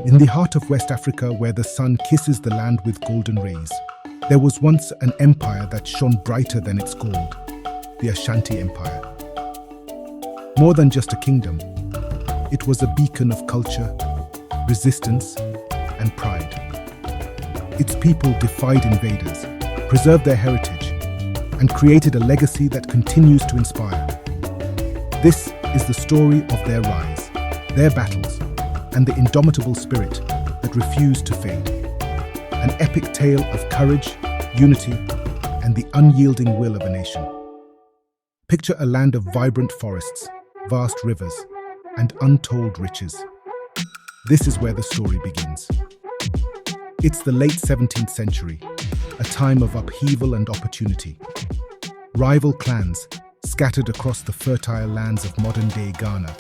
In the heart of West Africa, where the sun kisses the land with golden rays, there was once an empire that shone brighter than its gold, the Ashanti Empire. More than just a kingdom, it was a beacon of culture, resistance, and pride. Its people defied invaders, preserved their heritage, and created a legacy that continues to inspire. This is the story of their rise, their battles, and the indomitable spirit that refused to fade. An epic tale of courage, unity, and the unyielding will of a nation. Picture a land of vibrant forests, vast rivers, and untold riches. This is where the story begins. It's the late 17th century, a time of upheaval and opportunity. Rival clans, scattered across the fertile lands of modern-day Ghana,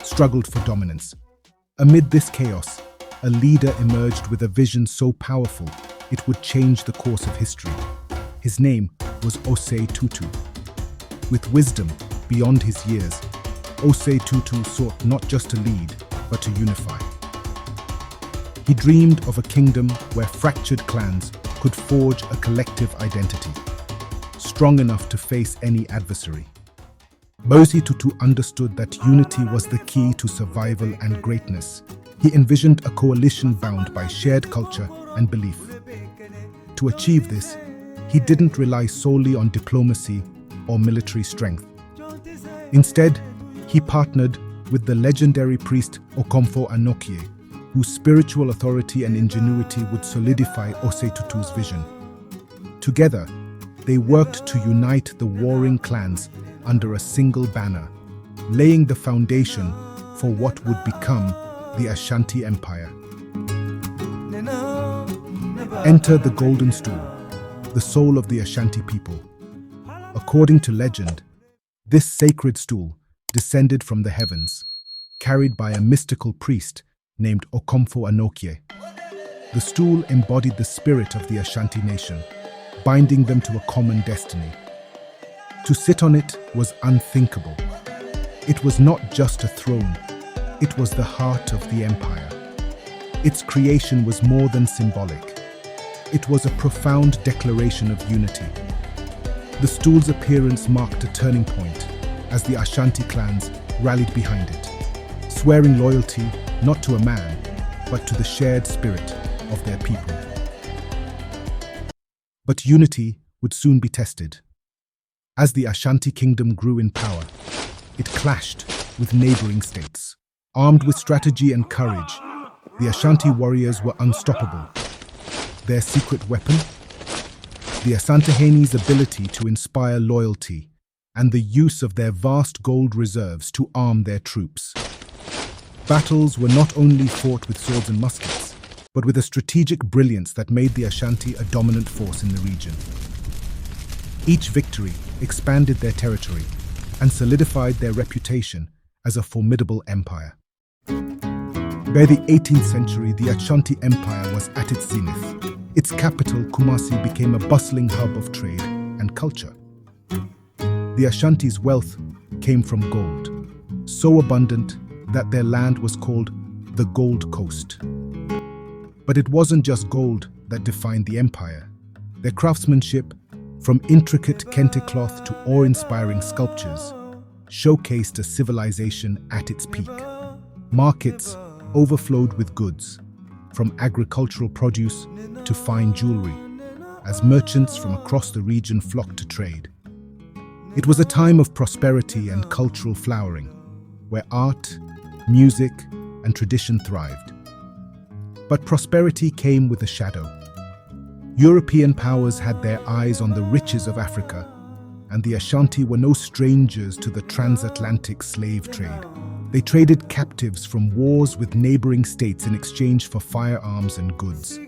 struggled for dominance. Amid this chaos, a leader emerged with a vision so powerful it would change the course of history. His name was Osei Tutu. With wisdom beyond his years, Osei Tutu sought not just to lead, but to unify. He dreamed of a kingdom where fractured clans could forge a collective identity, strong enough to face any adversary. Osei Tutu understood that unity was the key to survival and greatness. He envisioned a coalition bound by shared culture and belief. To achieve this, he didn't rely solely on diplomacy or military strength. Instead, he partnered with the legendary priest Okomfo Anokie, whose spiritual authority and ingenuity would solidify Osei Tutu's vision. Together, they worked to unite the warring clans under a single banner, laying the foundation for what would become the Ashanti Empire. Enter the Golden Stool, the soul of the Ashanti people. According to legend, this sacred stool descended from the heavens, carried by a mystical priest named Okomfo Anokie. The stool embodied the spirit of the Ashanti nation, binding them to a common destiny. To sit on it was unthinkable. It was not just a throne, it was the heart of the empire. Its creation was more than symbolic. It was a profound declaration of unity. The stool's appearance marked a turning point as the Ashanti clans rallied behind it, swearing loyalty not to a man, but to the shared spirit of their people. But unity would soon be tested. As the Ashanti kingdom grew in power, it clashed with neighboring states. Armed with strategy and courage, the Ashanti warriors were unstoppable. Their secret weapon? The Asantewa's ability to inspire loyalty and the use of their vast gold reserves to arm their troops. Battles were not only fought with swords and muskets, but with a strategic brilliance that made the Ashanti a dominant force in the region. Each victory expanded their territory and solidified their reputation as a formidable empire. By the 18th century, the Ashanti Empire was at its zenith. Its capital, Kumasi, became a bustling hub of trade and culture. The Ashanti's wealth came from gold, so abundant that their land was called the Gold Coast. But it wasn't just gold that defined the empire. Their craftsmanship, from intricate kente cloth to awe-inspiring sculptures, showcased a civilization at its peak. Markets overflowed with goods, from agricultural produce to fine jewelry, as merchants from across the region flocked to trade. It was a time of prosperity and cultural flowering, where art, music, and tradition thrived. But prosperity came with a shadow. European powers had their eyes on the riches of Africa, and the Ashanti were no strangers to the transatlantic slave trade. They traded captives from wars with neighboring states in exchange for firearms and goods.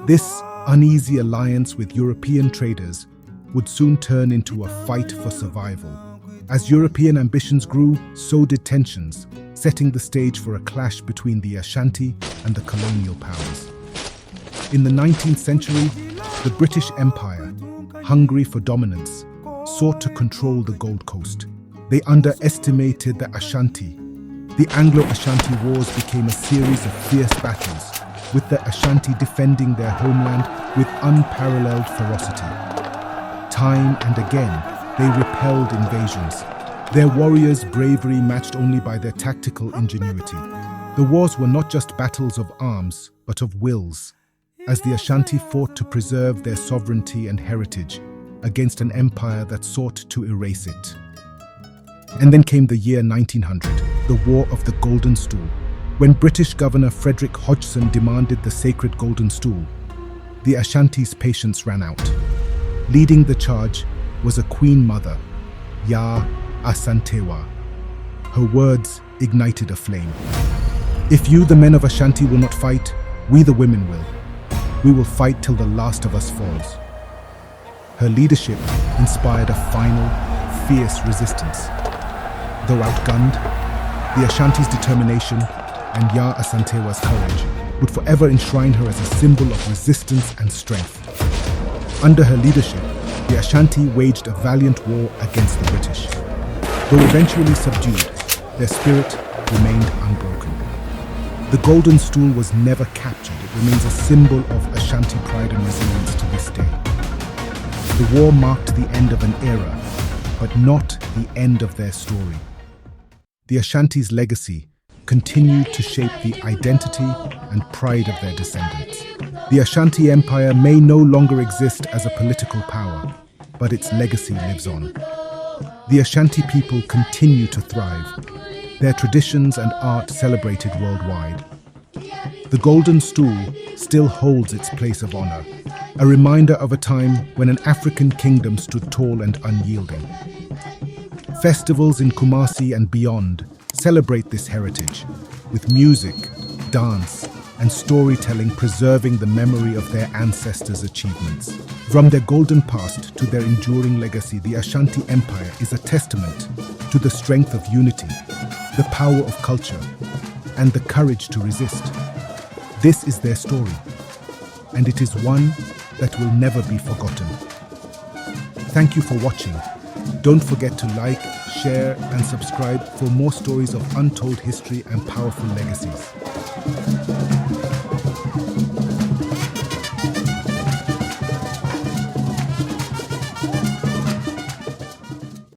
This uneasy alliance with European traders would soon turn into a fight for survival. As European ambitions grew, so did tensions, setting the stage for a clash between the Ashanti and the colonial powers. In the 19th century, the British Empire, hungry for dominance, sought to control the Gold Coast. They underestimated the Ashanti, The Anglo-Ashanti Wars became a series of fierce battles, with the Ashanti defending their homeland with unparalleled ferocity. Time and again, they repelled invasions, their warriors' bravery matched only by their tactical ingenuity. The wars were not just battles of arms, but of wills, as the Ashanti fought to preserve their sovereignty and heritage against an empire that sought to erase it. And then came the year 1900, the War of the Golden Stool, when British Governor Frederick Hodgson demanded the sacred Golden Stool. The Ashanti's patience ran out. Leading the charge was a Queen Mother, Asantewaa. Her words ignited a flame. "If you, the men of Ashanti, will not fight, we the women will. We will fight till the last of us falls." Her leadership inspired a final, fierce resistance. Though outgunned, the Ashanti's determination and Asantewa's courage would forever enshrine her as a symbol of resistance and strength. Under her leadership, the Ashanti waged a valiant war against the British. Though eventually subdued, their spirit remained unbroken. The Golden Stool was never captured. It remains a symbol of Ashanti pride and resilience to this day. The war marked the end of an era, but not the end of their story. The Ashanti's legacy continued to shape the identity and pride of their descendants. The Ashanti Empire may no longer exist as a political power, but its legacy lives on. The Ashanti people continue to thrive, their traditions and art celebrated worldwide. The Golden Stool still holds its place of honor, a reminder of a time when an African kingdom stood tall and unyielding. Festivals in Kumasi and beyond celebrate this heritage, with music, dance, and storytelling preserving the memory of their ancestors' achievements. From their golden past to their enduring legacy, the Ashanti Empire is a testament to the strength of unity, the power of culture, and the courage to resist. This is their story, and it is one that will never be forgotten. Thank you for watching. Don't forget to like, share, and subscribe for more stories of untold history and powerful legacies.